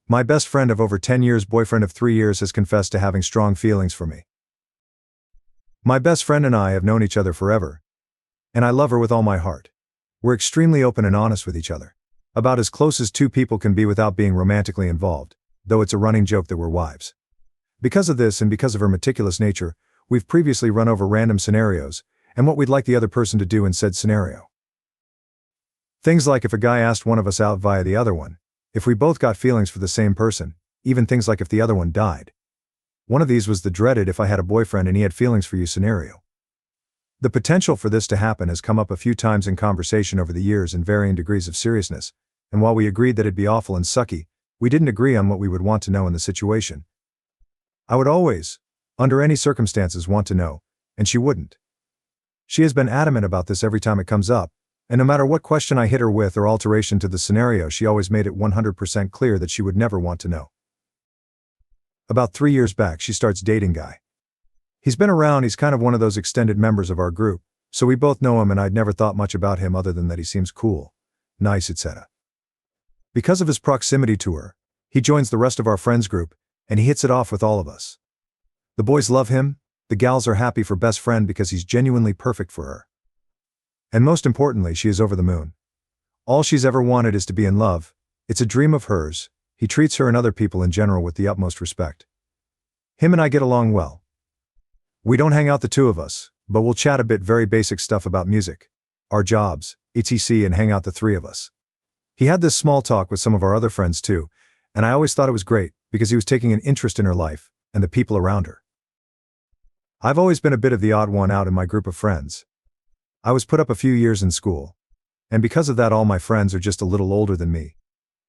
My best friend of over 10 years, boyfriend of 3 years, has confessed to having strong feelings for me. My best friend and I have known each other forever, and I love her with all my heart. We're extremely open and honest with each other. About as close as two people can be without being romantically involved, though it's a running joke that we're wives. Because of this and because of her meticulous nature, we've previously run over random scenarios, and what we'd like the other person to do in said scenario. Things like if a guy asked one of us out via the other one, if we both got feelings for the same person, even things like if the other one died. One of these was the dreaded if I had a boyfriend and he had feelings for you scenario. The potential for this to happen has come up a few times in conversation over the years in varying degrees of seriousness, and while we agreed that it'd be awful and sucky, we didn't agree on what we would want to know in the situation. I would always, under any circumstances, want to know, and she wouldn't. She has been adamant about this every time it comes up, and no matter what question I hit her with or alteration to the scenario, she always made it 100% clear that she would never want to know. About 3 years back, she starts dating guy. He's been around, he's kind of one of those extended members of our group, so we both know him and I'd never thought much about him other than that he seems cool, nice, etc. Because of his proximity to her, he joins the rest of our friends group, and he hits it off with all of us. The boys love him, the gals are happy for best friend because he's genuinely perfect for her. And most importantly, she is over the moon. All she's ever wanted is to be in love, it's a dream of hers. He treats her and other people in general with the utmost respect. Him and I get along well. We don't hang out the two of us, but we'll chat a bit, very basic stuff about music, our jobs, etc., and hang out the three of us. He had this small talk with some of our other friends too, and I always thought it was great, because he was taking an interest in her life, and the people around her. I've always been a bit of the odd one out in my group of friends. I was put up a few years in school, and because of that all my friends are just a little older than me.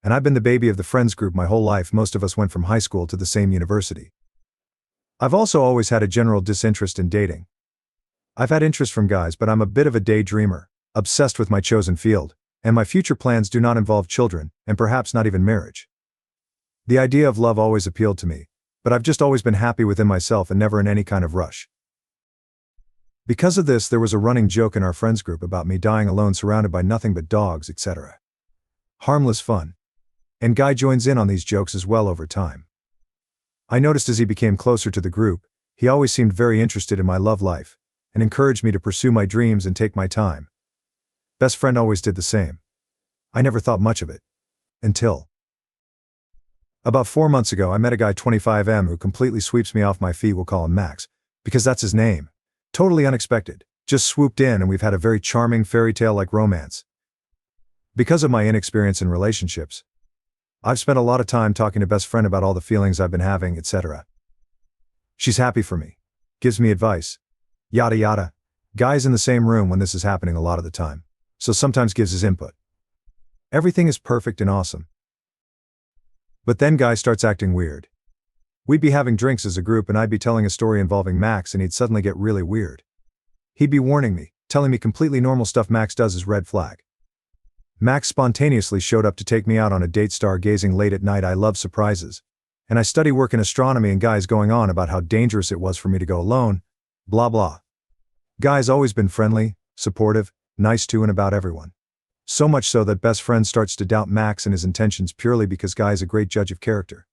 And I've been the baby of the friends group my whole life. Most of us went from high school to the same university. I've also always had a general disinterest in dating. I've had interest from guys, but I'm a bit of a daydreamer, obsessed with my chosen field, and my future plans do not involve children, and perhaps not even marriage. The idea of love always appealed to me, but I've just always been happy within myself and never in any kind of rush. Because of this, there was a running joke in our friends group about me dying alone surrounded by nothing but dogs, etc. Harmless fun. And Guy joins in on these jokes as well over time. I noticed as he became closer to the group, he always seemed very interested in my love life, and encouraged me to pursue my dreams and take my time. Best friend always did the same. I never thought much of it. Until about 4 months ago, I met a guy 25M who completely sweeps me off my feet. We'll call him Max, because that's his name. Totally unexpected. Just swooped in and we've had a very charming fairy tale-like romance. Because of my inexperience in relationships, I've spent a lot of time talking to best friend about all the feelings I've been having, etc. She's happy for me, gives me advice, yada yada. Guy's in the same room when this is happening a lot of the time, so sometimes gives his input. Everything is perfect and awesome. But then Guy starts acting weird. We'd be having drinks as a group and I'd be telling a story involving Max and he'd suddenly get really weird. He'd be warning me, telling me completely normal stuff Max does is red flag. Max spontaneously showed up to take me out on a date, stargazing late at night. I love surprises. And I study work in astronomy, and Guy's going on about how dangerous it was for me to go alone, blah blah. Guy's always been friendly, supportive, nice to and about everyone. So much so that best friend starts to doubt Max and his intentions purely because Guy's a great judge of character.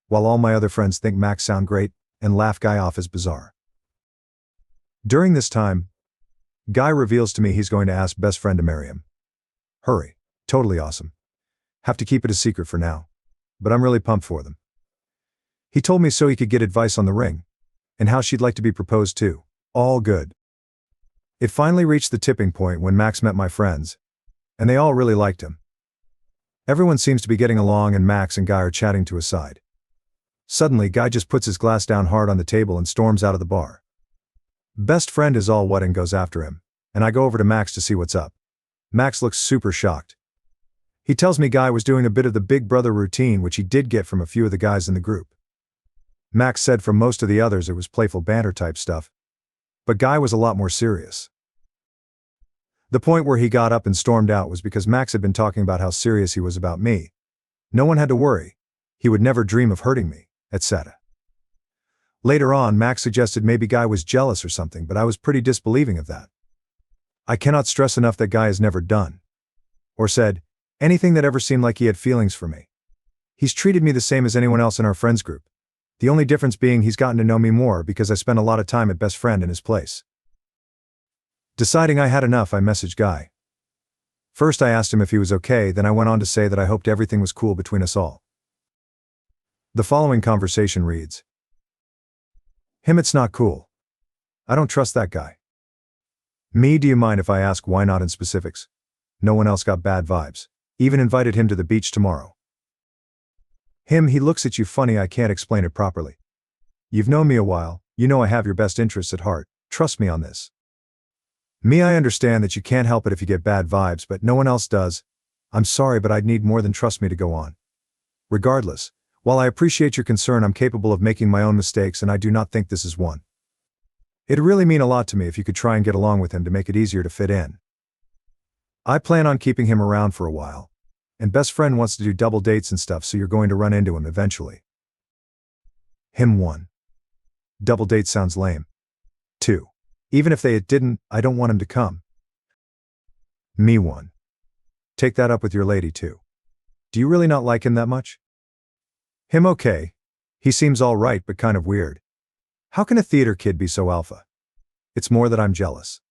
While all my other friends think Max sound great, and laugh Guy off as bizarre. During this time, Guy reveals to me he's going to ask best friend to marry him. Hurry. Totally awesome. Have to keep it a secret for now. But I'm really pumped for them. He told me so he could get advice on the ring, and how she'd like to be proposed to. All good. It finally reached the tipping point when Max met my friends, and they all really liked him. Everyone seems to be getting along and Max and Guy are chatting to his side. Suddenly, Guy just puts his glass down hard on the table and storms out of the bar. Best friend is all wet and goes after him, and I go over to Max to see what's up. Max looks super shocked. He tells me Guy was doing a bit of the big brother routine, which he did get from a few of the guys in the group. Max said from most of the others it was playful banter type stuff, but Guy was a lot more serious. The point where he got up and stormed out was because Max had been talking about how serious he was about me. No one had to worry. He would never dream of hurting me, etc. Later on, Max suggested maybe Guy was jealous or something, but I was pretty disbelieving of that. I cannot stress enough that Guy has never done, or said, anything that ever seemed like he had feelings for me. He's treated me the same as anyone else in our friends group. The only difference being he's gotten to know me more because I spent a lot of time at best friend in his place. Deciding I had enough, I messaged Guy. First I asked him if he was okay, then I went on to say that I hoped everything was cool between us all. The following conversation reads: Him, it's not cool. I don't trust that guy. Me, do you mind if I ask why not in specifics? No one else got bad vibes. Even invited him to the beach tomorrow. Him, he looks at you funny, I can't explain it properly. You've known me a while, you know I have your best interests at heart, trust me on this. Me, I understand that you can't help it if you get bad vibes, but no one else does. I'm sorry, but I'd need more than trust me to go on. Regardless, while I appreciate your concern, I'm capable of making my own mistakes and I do not think this is one. It'd really mean a lot to me if you could try and get along with him to make it easier to fit in. I plan on keeping him around for a while. And best friend wants to do double dates and stuff, so you're going to run into him eventually. Him 1. Double date sounds lame. 2. Even if it didn't, I don't want him to come. Me 1. Take that up with your lady too. Do you really not like him that much? Him, okay. He seems alright but kind of weird. How can a theater kid be so alpha? It's more that I'm jealous.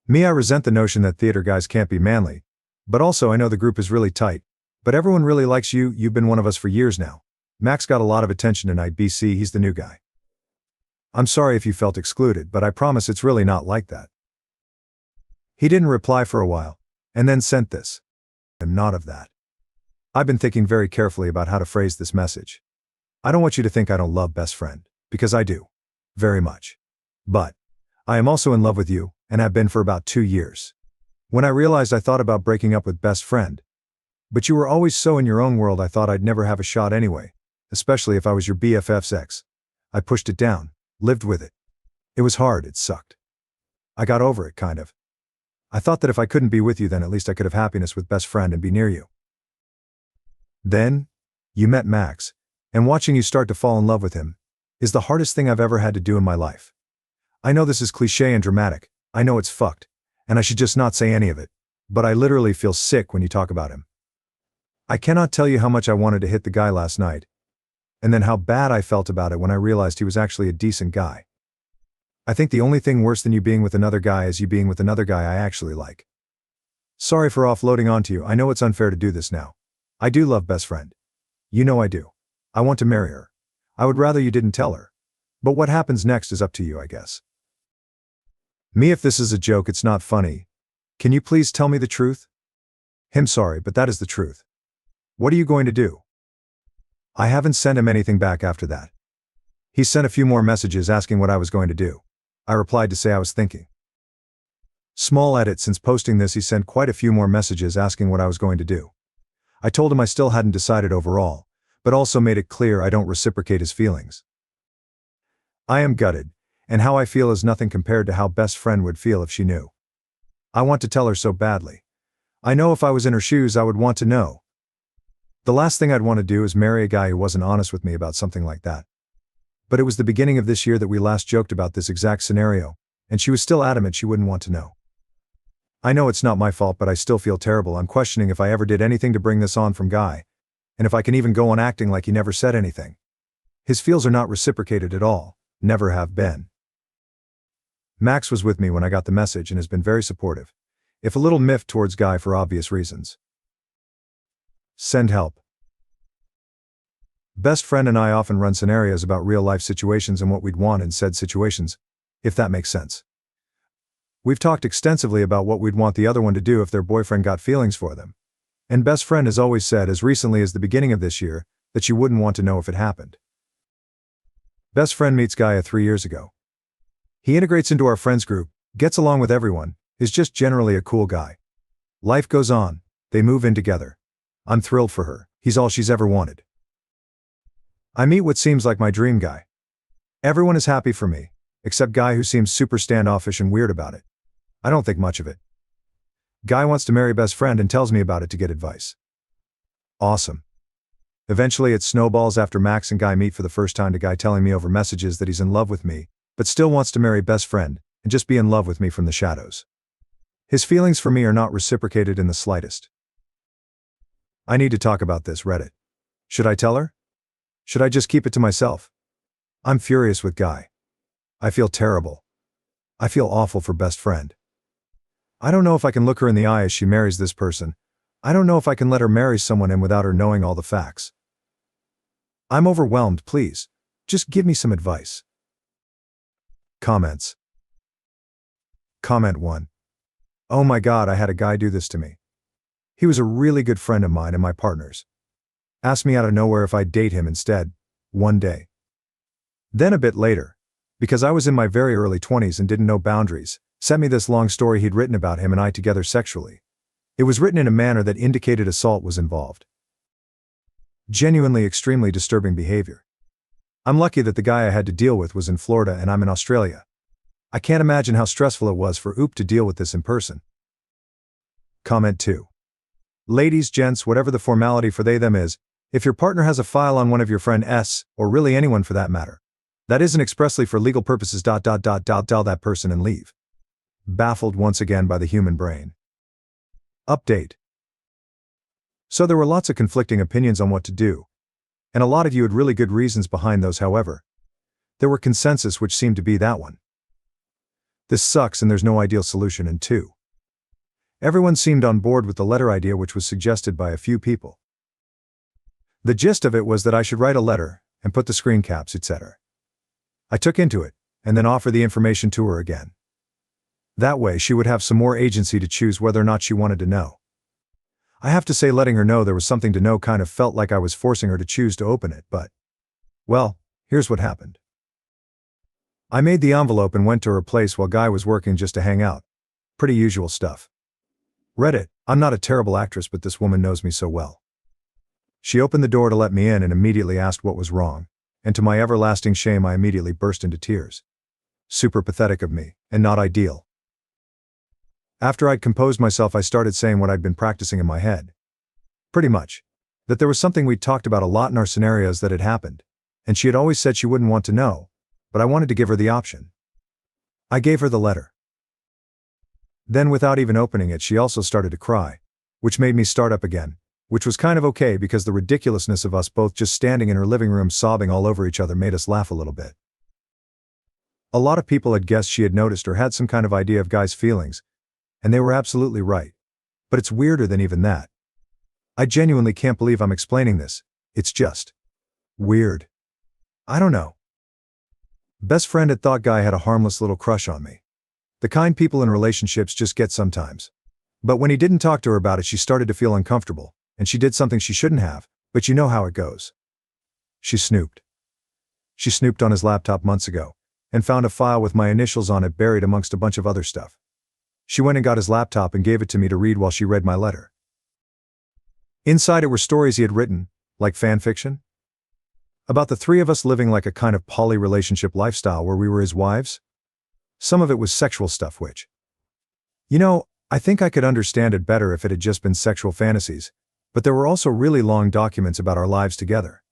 Me, I resent the notion that theater guys can't be manly, but also I know the group is really tight, but everyone really likes you, you've been one of us for years now. Max got a lot of attention tonight, BC, he's the new guy. I'm sorry if you felt excluded, but I promise it's really not like that. He didn't reply for a while, and then sent this. I'm not of that. I've been thinking very carefully about how to phrase this message. I don't want you to think I don't love best friend, because I do. Very much. But I am also in love with you, and have been for about 2 years. When I realized, I thought about breaking up with best friend. But you were always so in your own world, I thought I'd never have a shot anyway, especially if I was your BFF's ex. I pushed it down, lived with it. It was hard, it sucked. I got over it, kind of. I thought that if I couldn't be with you, then at least I could have happiness with best friend and be near you. Then, you met Max, and watching you start to fall in love with him is the hardest thing I've ever had to do in my life. I know this is cliché and dramatic, I know it's fucked, and I should just not say any of it, but I literally feel sick when you talk about him. I cannot tell you how much I wanted to hit the guy last night, and then how bad I felt about it when I realized he was actually a decent guy. I think the only thing worse than you being with another guy is you being with another guy I actually like. Sorry for offloading onto you, I know it's unfair to do this now. I do love best friend. You know I do. I want to marry her. I would rather you didn't tell her. But what happens next is up to you, I guess. Me, if this is a joke, it's not funny. Can you please tell me the truth? Him, sorry, but that is the truth. What are you going to do? I haven't sent him anything back after that. He sent a few more messages asking what I was going to do. I replied to say I was thinking. Small edit, since posting this he sent quite a few more messages asking what I was going to do. I told him I still hadn't decided overall, but also made it clear I don't reciprocate his feelings. I am gutted, and how I feel is nothing compared to how best friend would feel if she knew. I want to tell her so badly. I know if I was in her shoes I would want to know. The last thing I'd want to do is marry a guy who wasn't honest with me about something like that. But it was the beginning of this year that we last joked about this exact scenario, and she was still adamant she wouldn't want to know. I know it's not my fault, but I still feel terrible. I'm questioning if I ever did anything to bring this on from Guy, and if I can even go on acting like he never said anything. His feels are not reciprocated at all, never have been. Max was with me when I got the message and has been very supportive, if a little miffed towards Guy for obvious reasons. Send help. Best friend and I often run scenarios about real-life situations and what we'd want in said situations, if that makes sense. We've talked extensively about what we'd want the other one to do if their boyfriend got feelings for them. And best friend has always said, as recently as the beginning of this year, that she wouldn't want to know if it happened. Best friend meets Gaia 3 years ago. He integrates into our friends group, gets along with everyone, is just generally a cool guy. Life goes on, they move in together. I'm thrilled for her, he's all she's ever wanted. I meet what seems like my dream guy. Everyone is happy for me, except Guy, who seems super standoffish and weird about it. I don't think much of it. Guy wants to marry best friend and tells me about it to get advice. Awesome. Eventually it snowballs after Max and Guy meet for the first time to Guy telling me over messages that he's in love with me, but still wants to marry best friend and just be in love with me from the shadows. His feelings for me are not reciprocated in the slightest. I need to talk about this, Reddit. Should I tell her? Should I just keep it to myself? I'm furious with Guy. I feel terrible. I feel awful for best friend. I don't know if I can look her in the eye as she marries this person. I don't know if I can let her marry someone in without her knowing all the facts. I'm overwhelmed, please. Just give me some advice. Comments. Comment 1. Oh my God, I had a guy do this to me. He was a really good friend of mine and my partner's. Asked me out of nowhere if I'd date him instead, one day. Then a bit later, because I was in my very early 20s and didn't know boundaries, sent me this long story he'd written about him and I together sexually. It was written in a manner that indicated assault was involved. Genuinely extremely disturbing behavior. I'm lucky that the guy I had to deal with was in Florida and I'm in Australia. I can't imagine how stressful it was for Oop to deal with this in person. Comment 2. Ladies, gents, whatever the formality for they them is, if your partner has a file on one of your friends, or really anyone for that matter, that isn't expressly for legal purposes. Tell that person and leave. Baffled once again by the human brain. Update. So there were lots of conflicting opinions on what to do, and a lot of you had really good reasons behind those. However, there were consensus which seemed to be that one. This sucks and there's no ideal solution. And 2. Everyone seemed on board with the letter idea which was suggested by a few people. The gist of it was that I should write a letter and put the screen caps, etc. I took into it, and then offer the information to her again. That way she would have some more agency to choose whether or not she wanted to know. I have to say, letting her know there was something to know kind of felt like I was forcing her to choose to open it, but, well, here's what happened. I made the envelope and went to her place while Guy was working just to hang out. Pretty usual stuff. Read it. I'm not a terrible actress, but this woman knows me so well. She opened the door to let me in and immediately asked what was wrong, and to my everlasting shame I immediately burst into tears. Super pathetic of me, and not ideal. After I'd composed myself, I started saying what I'd been practicing in my head. Pretty much. That there was something we'd talked about a lot in our scenarios that had happened, and she had always said she wouldn't want to know, but I wanted to give her the option. I gave her the letter. Then without even opening it, she also started to cry, which made me start up again, which was kind of okay because the ridiculousness of us both just standing in her living room sobbing all over each other made us laugh a little bit. A lot of people had guessed she had noticed or had some kind of idea of Guy's feelings, and they were absolutely right. But it's weirder than even that. I genuinely can't believe I'm explaining this. It's just weird. I don't know. Best friend had thought Guy had a harmless little crush on me. The kind people in relationships just get sometimes. But when he didn't talk to her about it, she started to feel uncomfortable, and she did something she shouldn't have, but you know how it goes. She snooped. She snooped on his laptop months ago, and found a file with my initials on it buried amongst a bunch of other stuff. She went and got his laptop and gave it to me to read while she read my letter. Inside it were stories he had written, like fan fiction, about the three of us living like a kind of poly-relationship lifestyle where we were his wives. Some of it was sexual stuff which, I think I could understand it better if it had just been sexual fantasies, but there were also really long documents about our lives together.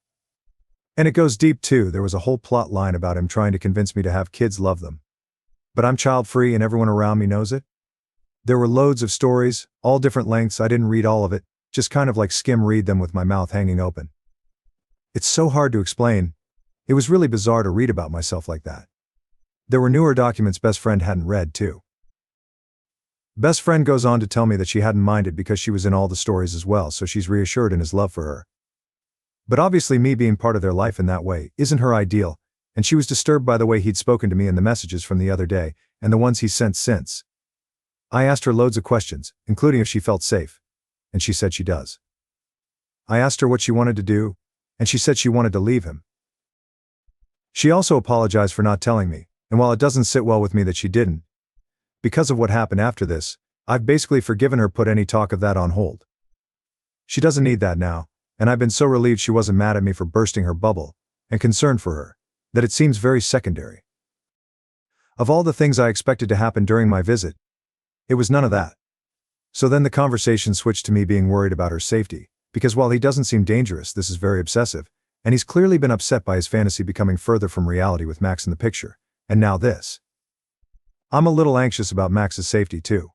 And it goes deep too. There was a whole plot line about him trying to convince me to have kids, love them. But I'm child-free and everyone around me knows it. There were loads of stories, all different lengths. I didn't read all of it, just kind of like skim read them with my mouth hanging open. It's so hard to explain. It was really bizarre to read about myself like that. There were newer documents best friend hadn't read too. Best friend goes on to tell me that she hadn't minded because she was in all the stories as well, so she's reassured in his love for her. But obviously me being part of their life in that way isn't her ideal, and she was disturbed by the way he'd spoken to me in the messages from the other day, and the ones he's sent since. I asked her loads of questions, including if she felt safe, and she said she does. I asked her what she wanted to do, and she said she wanted to leave him. She also apologized for not telling me, and while it doesn't sit well with me that she didn't, because of what happened after this, I've basically forgiven her, put any talk of that on hold. She doesn't need that now, and I've been so relieved she wasn't mad at me for bursting her bubble, and concerned for her, that it seems very secondary. Of all the things I expected to happen during my visit, it was none of that. So then the conversation switched to me being worried about her safety, because while he doesn't seem dangerous, this is very obsessive, and he's clearly been upset by his fantasy becoming further from reality with Max in the picture, and now this. I'm a little anxious about Max's safety too.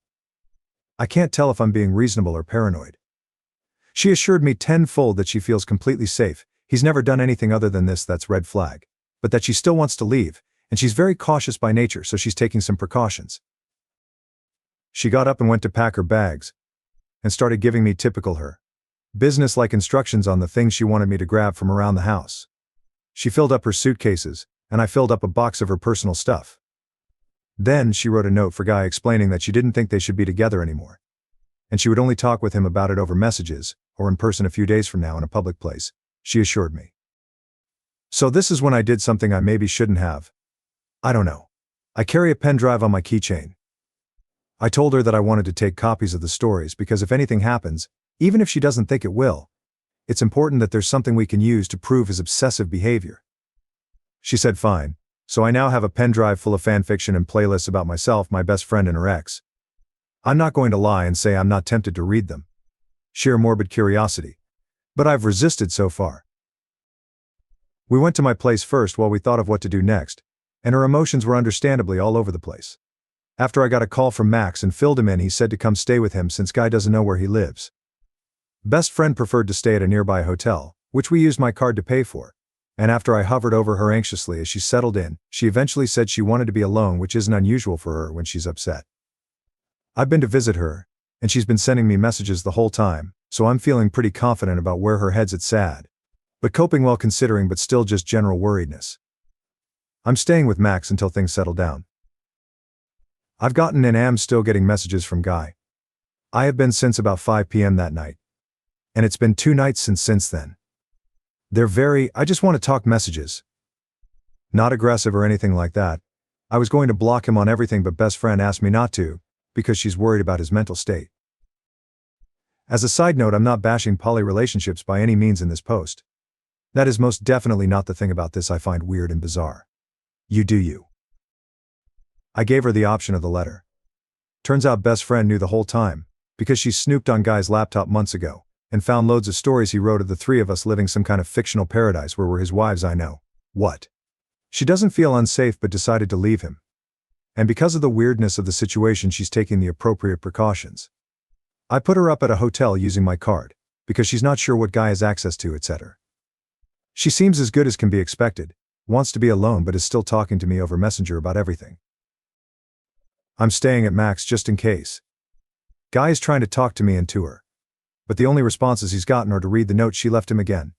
I can't tell if I'm being reasonable or paranoid. She assured me tenfold that she feels completely safe, he's never done anything other than this that's red flag. But that she still wants to leave, and she's very cautious by nature, so she's taking some precautions. She got up and went to pack her bags, and started giving me typical her business-like instructions on the things she wanted me to grab from around the house. She filled up her suitcases, and I filled up a box of her personal stuff. Then she wrote a note for Guy explaining that she didn't think they should be together anymore, and she would only talk with him about it over messages, or in person a few days from now in a public place, she assured me. So this is when I did something I maybe shouldn't have. I don't know. I carry a pen drive on my keychain. I told her that I wanted to take copies of the stories because if anything happens, even if she doesn't think it will, it's important that there's something we can use to prove his obsessive behavior. She said fine, so I now have a pen drive full of fanfiction and playlists about myself, my best friend and her ex. I'm not going to lie and say I'm not tempted to read them. Sheer morbid curiosity. But I've resisted so far. We went to my place first while we thought of what to do next, and her emotions were understandably all over the place. After I got a call from Max and filled him in, he said to come stay with him since Guy doesn't know where he lives. Best friend preferred to stay at a nearby hotel, which we used my card to pay for, and after I hovered over her anxiously as she settled in, she eventually said she wanted to be alone, which isn't unusual for her when she's upset. I've been to visit her, and she's been sending me messages the whole time, so I'm feeling pretty confident about where her head's at, sad, but coping well considering, but still just general worriedness. I'm staying with Max until things settle down. I've gotten and am still getting messages from Guy. I have been since about 5 p.m. that night. And it's been 2 nights since then. They're I just want to talk messages. Not aggressive or anything like that. I was going to block him on everything, but best friend asked me not to, because she's worried about his mental state. As a side note, I'm not bashing poly relationships by any means in this post. That is most definitely not the thing about this I find weird and bizarre. You do you. I gave her the option of the letter. Turns out best friend knew the whole time, because she snooped on Guy's laptop months ago, and found loads of stories he wrote of the three of us living some kind of fictional paradise where we're his wives. I know. What? She doesn't feel unsafe but decided to leave him. And because of the weirdness of the situation, she's taking the appropriate precautions. I put her up at a hotel using my card, because she's not sure what Guy has access to, etc. She seems as good as can be expected, wants to be alone but is still talking to me over Messenger about everything. I'm staying at Max just in case. Guy is trying to talk to me and to her, but the only responses he's gotten are to read the note she left him again.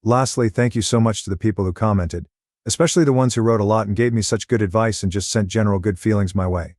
Lastly, thank you so much to the people who commented, especially the ones who wrote a lot and gave me such good advice and just sent general good feelings my way.